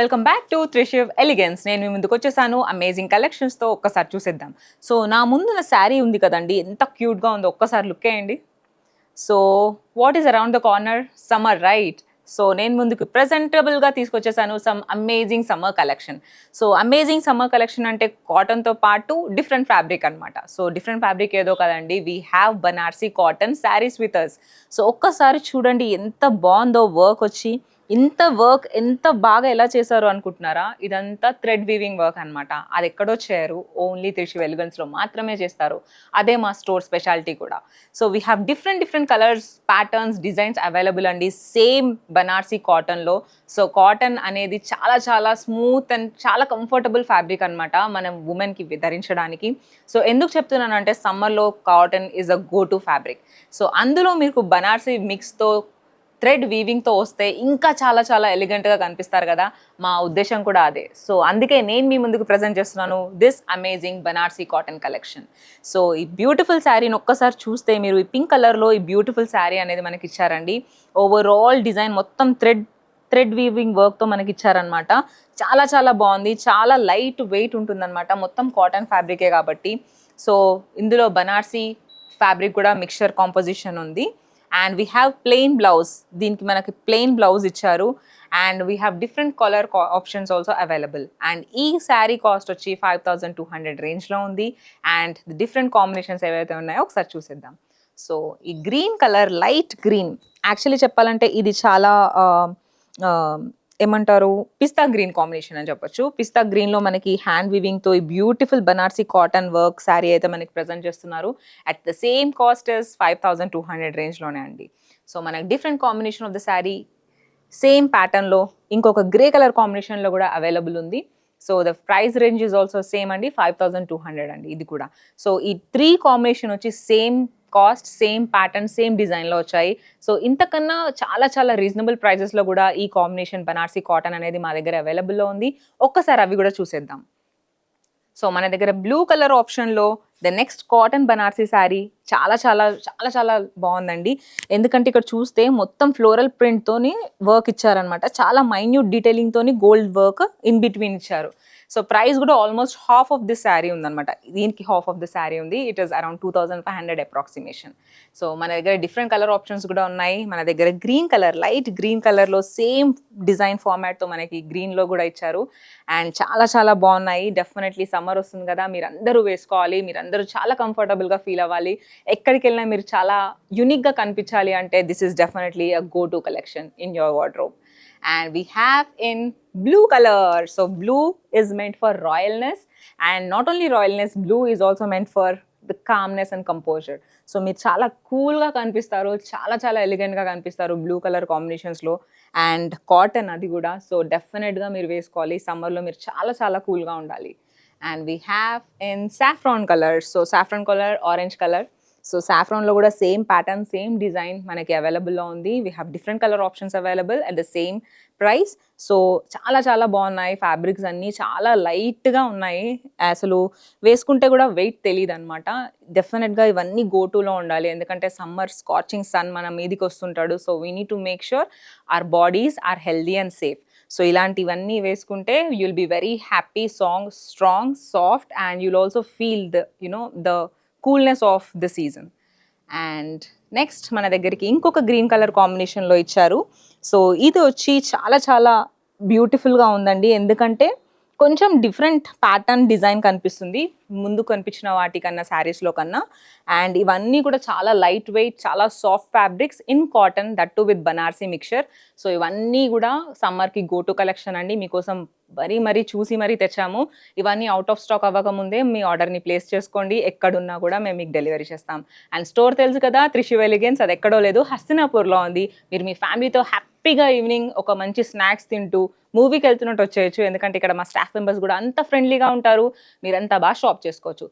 Welcome back to Trishiv Elegance. నేను మీ ముందుకు వచ్చేసాను అమేజింగ్ కలెక్షన్స్తో. ఒక్కసారి చూసేద్దాం. సో నా ముందున్న శారీ ఉంది కదండి, ఎంత క్యూట్గా ఉందో ఒక్కసారి లుక్ వేయండి. So what is around the corner? Summer, right? So నేను ముందుకు ప్రెజెంటబుల్గా తీసుకొచ్చేసాను some amazing summer collection. So amazing summer collection అంటే కాటన్తో పాటు డిఫరెంట్ ఫ్యాబ్రిక్ అనమాట. సో డిఫరెంట్ ఫ్యాబ్రిక్ ఏదో కదండి, we have Banarasi cotton saris with us. So ఒక్కసారి చూడండి ఎంత బాగుందో వర్క్ వచ్చి. ఇంత వర్క్ ఎంత బాగా ఎలా చేశారు అనుకుంటున్నారా? ఇదంతా థ్రెడ్ వీవింగ్ వర్క్ అనమాట. అది ఎక్కడో చేయరు, ఓన్లీ త్రిషివ్ ఎలిగెన్స్లో మాత్రమే చేస్తారు. అదే మా స్టోర్ స్పెషాలిటీ కూడా. So we have different colours, patterns, designs available అండి సేమ్ బనార్సీ కాటన్లో. సో కాటన్ అనేది చాలా స్మూత్ అండ్ చాలా కంఫర్టబుల్ ఫ్యాబ్రిక్ అనమాట మనం ఉమెన్కి ధరించడానికి. సో ఎందుకు చెప్తున్నానంటే సమ్మర్లో cotton is a go to fabric. So అందులో మీకు బనార్సీ మిక్స్తో థ్రెడ్ వీవింగ్తో వస్తే ఇంకా చాలా ఎలిగెంట్గా కనిపిస్తారు కదా. మా ఉద్దేశం కూడా అదే. సో అందుకే నేను మీ ముందుకు ప్రజెంట్ చేస్తున్నాను this amazing Banarasi cotton collection. So ఈ బ్యూటిఫుల్ శారీని ఒక్కసారి చూస్తే మీరు ఈ పింక్ కలర్లో ఈ బ్యూటిఫుల్ శారీ అనేది మనకి ఇచ్చారండి. ఓవరాల్ డిజైన్ మొత్తం థ్రెడ్ వీవింగ్ వర్క్తో మనకి ఇచ్చారనమాట. చాలా బాగుంది. చాలా లైట్ వెయిట్ ఉంటుందన్నమాట. మొత్తం కాటన్ ఫ్యాబ్రికే కాబట్టి. సో ఇందులో బనార్సీ ఫ్యాబ్రిక్ కూడా మిక్చర్ కాంపోజిషన్ ఉంది. And we have plain blouse. దీనికి మనకి ప్లెయిన్ బ్లౌజ్ ఇచ్చారు. And we have different colour options also available. And ఈ శారీ కాస్ట్ వచ్చి 5200 రేంజ్లో ఉంది. అండ్ డిఫరెంట్ కాంబినేషన్స్ ఏవైతే ఉన్నాయో ఒకసారి చూసేద్దాం. సో ఈ green colour, light green, actually చెప్పాలంటే ఇది చాలా ఏమంటారు, పిస్తా గ్రీన్ కాంబినేషన్ అని చెప్పొచ్చు. పిస్తా గ్రీన్లో మనకి హ్యాండ్ వీవింగ్తో ఈ beautiful Banarasi cotton work sari అయితే మనకి ప్రజెంట్ చేస్తున్నారు. At the same cost is 5200 రేంజ్లోనే అండి. సో మనకి different combination of the sari same ప్యాటర్న్లో ఇంకొక గ్రే కలర్ కాంబినేషన్లో కూడా అవైలబుల్ ఉంది. So the price range is also same అండి, 5200 అండి ఇది కూడా. సో ఈ 3 కాంబినేషన్ వచ్చి same cost, same pattern, same డిజైన్లో వచ్చాయి. సో ఇంతకన్నా చాలా రీజనబుల్ ప్రైజెస్లో కూడా ఈ కాంబినేషన్ బనార్సీ కాటన్ అనేది మా దగ్గర అవైలబుల్లో ఉంది. ఒక్కసారి అవి కూడా చూసేద్దాం. సో మన దగ్గర బ్లూ కలర్ ఆప్షన్లో the next cotton Banarasi sari చాలా బాగుందండి. ఎందుకంటే ఇక్కడ చూస్తే మొత్తం ఫ్లోరల్ ప్రింట్తోని వర్క్ ఇచ్చారనమాట. చాలా మైన్యూట్ డీటెయిలింగ్తోని గోల్డ్ వర్క్ ఇన్ బిట్వీన్ ఇచ్చారు. సో ప్రైస్ కూడా almost half of this sari ఉందన్నమాట. దీనికి హాఫ్ ఆఫ్ ద శారీ ఉంది. It is around 2500 approximation. So మన దగ్గర డిఫరెంట్ కలర్ ఆప్షన్స్ కూడా ఉన్నాయి. మన దగ్గర గ్రీన్ కలర్, లైట్ గ్రీన్ కలర్లో సేమ్ డిజైన్ ఫార్మాట్తో మనకి గ్రీన్లో కూడా ఇచ్చారు. అండ్ చాలా బాగున్నాయి. డెఫినెట్లీ సమ్మర్ వస్తుంది కదా, మీరందరూ వేసుకోవాలి. మీరందరూ చాలా కంఫర్టబుల్గా ఫీల్ అవ్వాలి. ఎక్కడికి వెళ్ళినా మీరు చాలా యూనిక్గా కనిపించాలి అంటే this is definitely a go to collection in your wardrobe. And we have in blue color. So blue is meant for royalness, and not only royalness, blue is also meant for the calmness and composure. So మీరు చాలా కూల్గా కనిపిస్తారు, చాలా ఎలిగెంట్గా కనిపిస్తారు blue colour కాంబినేషన్స్లో. And cotton అది కూడా. So డెఫినెట్గా మీరు వేసుకోవాలి. సమ్మర్లో మీరు చాలా కూల్గా ఉండాలి. And we have in saffron colour. So saffron colour, orange colour. So సాఫ్రాన్లో కూడా సేమ్ ప్యాటర్న్, సేమ్ డిజైన్ మనకి అవైలబుల్లో ఉంది. We have different colour options available at the same price. So చాలా బాగున్నాయి. ఫ్యాబ్రిక్స్ అన్నీ చాలా లైట్గా ఉన్నాయి. అసలు వేసుకుంటే కూడా వెయిట్ తెలియదు అనమాట. డెఫినెట్గా ఇవన్నీ గో టులో ఉండాలి. ఎందుకంటే సమ్మర్ స్కాచింగ్ సన్ మన మీదికి వస్తుంటాడు. So we need to make sure our bodies are healthy and safe. So ఇలాంటివన్నీ వేసుకుంటే you'll be very happy, strong, soft, and you'll also feel the coolness of the season. And next మన దగ్గరికి ఇంకొక green colour కాంబినేషన్లో ఇచ్చారు. So ఇది వచ్చి చాలా బ్యూటిఫుల్గా ఉందండి. ఎందుకంటే కొంచెం డిఫరెంట్ ప్యాటర్న్ డిజైన్ కనిపిస్తుంది ముందు కనిపించిన వాటికన్నా, శారీస్లో కన్నా. అండ్ ఇవన్నీ కూడా చాలా లైట్ వెయిట్, చాలా soft fabrics in cotton, that to with Banarasi mixture. So ఇవన్నీ కూడా సమ్మర్కి గో టు కలెక్షన్ అండి. మీకోసం మరీ చూసి తెచ్చాము. ఇవన్నీ అవుట్ ఆఫ్ స్టాక్ అవ్వకముందే మీ ఆర్డర్ని ప్లేస్ చేసుకోండి. ఎక్కడున్నా కూడా మేము మీకు డెలివరీ చేస్తాం. అండ్ స్టోర్ తెలుసు కదా, త్రిషివ్ ఎలిగెన్స్. అది ఎక్కడో లేదు, హస్తినాపూర్లో ఉంది. మీరు మీ ఫ్యామిలీతో హ్యాపీగా ఈవినింగ్ ఒక మంచి స్నాక్స్ తింటూ మూవీకి వెళ్తున్నట్టు వచ్చేయచ్చు. ఎందుకంటే ఇక్కడ మా స్టాఫ్ మెంబర్స్ కూడా అంత ఫ్రెండ్లీగా ఉంటారు. మీరంతా బాగా షాప్ చేసుకోవచ్చు.